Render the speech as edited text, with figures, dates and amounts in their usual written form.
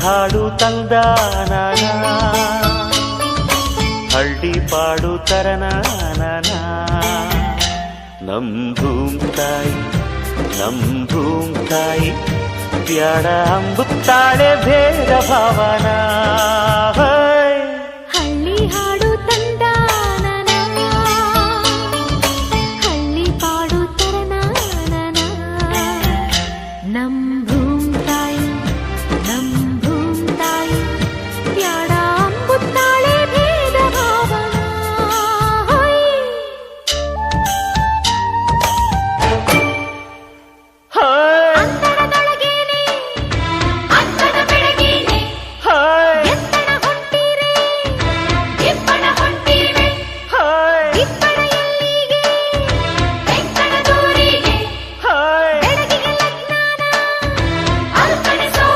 ಹಾಡು ತಂದಾನ ಹಳ್ಳಿ ಪಾಡು ತರನಾನ ನಮ್ ಭೂಮ್ ತಾಯಿ ಬ್ಯಾಡ ಅಂಬುತ್ತಾಳೆ ಭೇದ ಭಾವನಾ